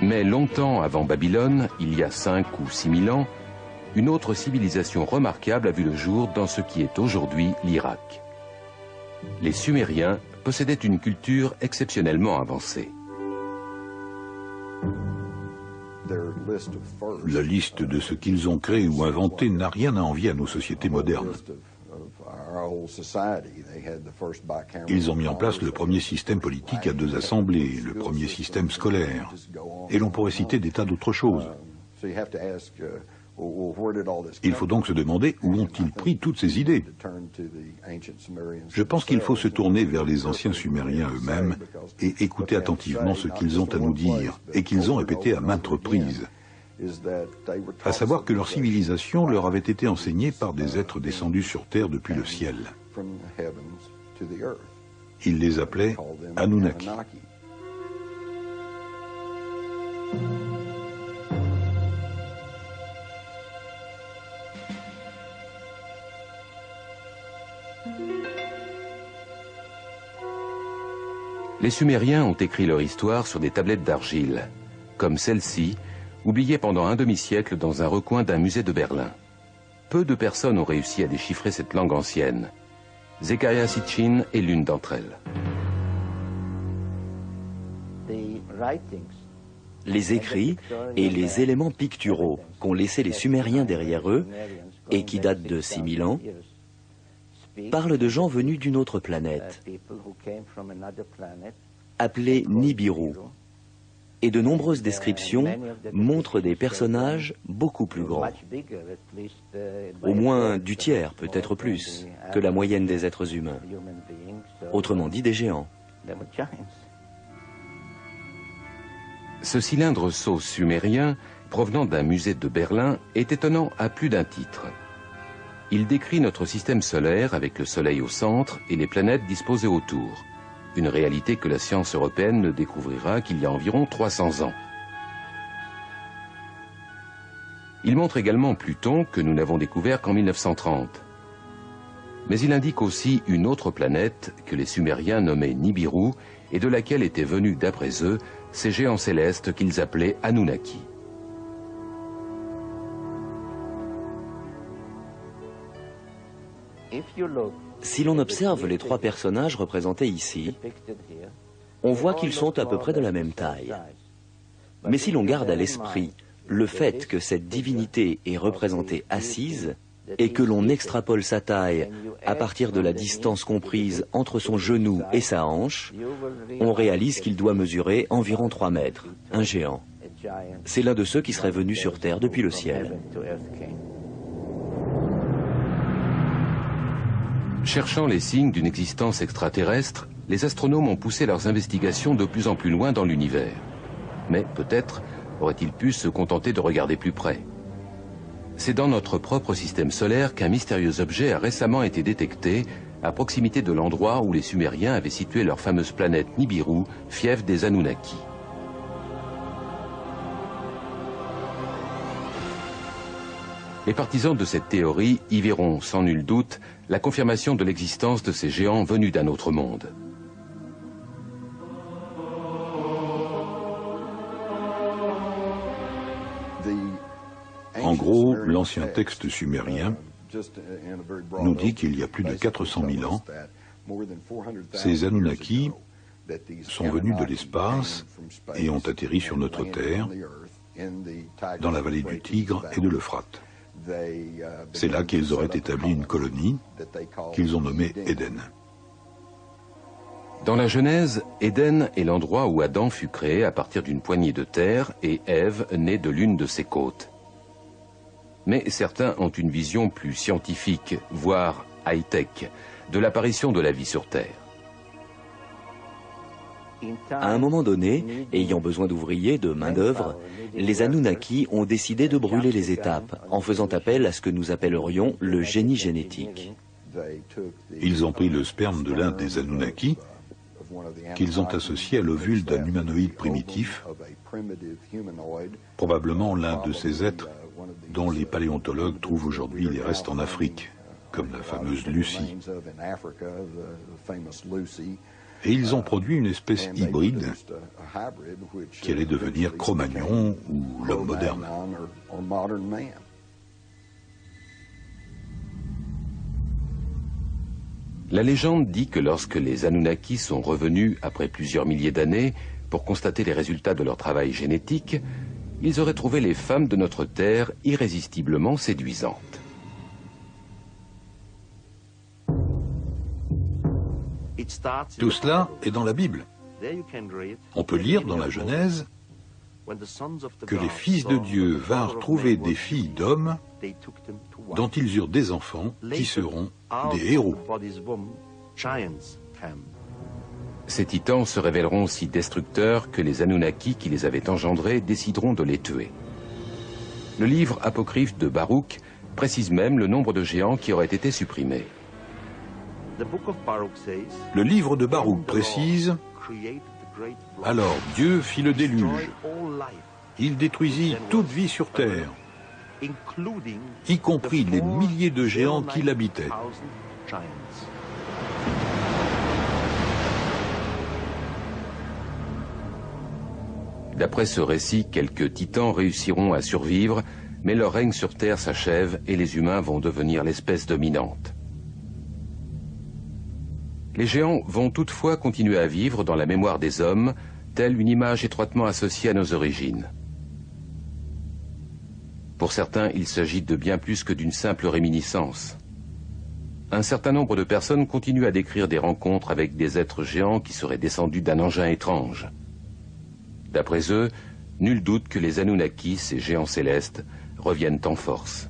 Mais longtemps avant Babylone, il y a 5 ou 6 000 ans, une autre civilisation remarquable a vu le jour dans ce qui est aujourd'hui l'Irak. Les Sumériens possédaient une culture exceptionnellement avancée. La liste de ce qu'ils ont créé ou inventé n'a rien à envier à nos sociétés modernes. Ils ont mis en place le premier système politique à 2 assemblées, le premier système scolaire, et l'on pourrait citer des tas d'autres choses. Il faut donc se demander où ont-ils pris toutes ces idées. Je pense qu'il faut se tourner vers les anciens Sumériens eux-mêmes et écouter attentivement ce qu'ils ont à nous dire et qu'ils ont répété à maintes reprises. À savoir que leur civilisation leur avait été enseignée par des êtres descendus sur terre depuis le ciel. Ils les appelaient Anunnaki. Les Sumériens ont écrit leur histoire sur des tablettes d'argile, comme celle-ci, oubliée pendant un demi-siècle dans un recoin d'un musée de Berlin. Peu de personnes ont réussi à déchiffrer cette langue ancienne. Zecharia Sitchin est l'une d'entre elles. Les écrits et les éléments picturaux qu'ont laissés les Sumériens derrière eux, et qui datent de 6000 ans, parlent de gens venus d'une autre planète, appelée Nibiru, et de nombreuses descriptions montrent des personnages beaucoup plus grands, au moins du tiers, peut-être plus, que la moyenne des êtres humains, autrement dit des géants. Ce cylindre sceau sumérien, provenant d'un musée de Berlin, est étonnant à plus d'un titre. Il décrit notre système solaire avec le Soleil au centre et les planètes disposées autour. Une réalité que la science européenne ne découvrira qu'il y a environ 300 ans. Il montre également Pluton que nous n'avons découvert qu'en 1930. Mais il indique aussi une autre planète que les Sumériens nommaient Nibiru et de laquelle étaient venus, d'après eux, ces géants célestes qu'ils appelaient Anunnaki. Si l'on observe les 3 personnages représentés ici, on voit qu'ils sont à peu près de la même taille. Mais si l'on garde à l'esprit le fait que cette divinité est représentée assise et que l'on extrapole sa taille à partir de la distance comprise entre son genou et sa hanche, on réalise qu'il doit mesurer environ 3 mètres, un géant. C'est l'un de ceux qui serait venu sur Terre depuis le ciel. Cherchant les signes d'une existence extraterrestre, les astronomes ont poussé leurs investigations de plus en plus loin dans l'univers. Mais peut-être auraient-ils pu se contenter de regarder plus près. C'est dans notre propre système solaire qu'un mystérieux objet a récemment été détecté à proximité de l'endroit où les Sumériens avaient situé leur fameuse planète Nibiru, fief des Anunnaki. Les partisans de cette théorie y verront sans nul doute la confirmation de l'existence de ces géants venus d'un autre monde. En gros, l'ancien texte sumérien nous dit qu'il y a plus de 400 000 ans, ces Anunnaki sont venus de l'espace et ont atterri sur notre Terre, dans la vallée du Tigre et de l'Euphrate. C'est là qu'ils auraient établi une colonie qu'ils ont nommée Éden. Dans la Genèse, Éden est l'endroit où Adam fut créé à partir d'une poignée de terre et Ève née de l'une de ses côtes. Mais certains ont une vision plus scientifique, voire high-tech, de l'apparition de la vie sur Terre. À un moment donné, ayant besoin d'ouvriers, de main-d'œuvre, les Anunnaki ont décidé de brûler les étapes, en faisant appel à ce que nous appellerions le génie génétique. Ils ont pris le sperme de l'un des Anunnaki, qu'ils ont associé à l'ovule d'un humanoïde primitif, probablement l'un de ces êtres dont les paléontologues trouvent aujourd'hui les restes en Afrique, comme la fameuse Lucie. et ils ont produit une espèce hybride qui allait devenir Cro-Magnon ou l'homme moderne. La légende dit que lorsque les Anunnaki sont revenus après plusieurs milliers d'années pour constater les résultats de leur travail génétique, ils auraient trouvé les femmes de notre Terre irrésistiblement séduisantes. Tout cela est dans la Bible. On peut lire dans la Genèse que les fils de Dieu vinrent trouver des filles d'hommes dont ils eurent des enfants qui seront des héros. Ces titans se révéleront si destructeurs que les Anunnaki qui les avaient engendrés décideront de les tuer. Le livre apocryphe de Baruch précise même le nombre de géants qui auraient été supprimés. Le livre de Baruch précise: alors Dieu fit le déluge. Il détruisit toute vie sur terre, y compris les milliers de géants qui l'habitaient. D'après ce récit, quelques titans réussiront à survivre, mais leur règne sur Terre s'achève et les humains vont devenir l'espèce dominante. Les géants vont toutefois continuer à vivre dans la mémoire des hommes, telle une image étroitement associée à nos origines. Pour certains, il s'agit de bien plus que d'une simple réminiscence. Un certain nombre de personnes continuent à décrire des rencontres avec des êtres géants qui seraient descendus d'un engin étrange. D'après eux, nul doute que les Anunnaki, ces géants célestes, reviennent en force.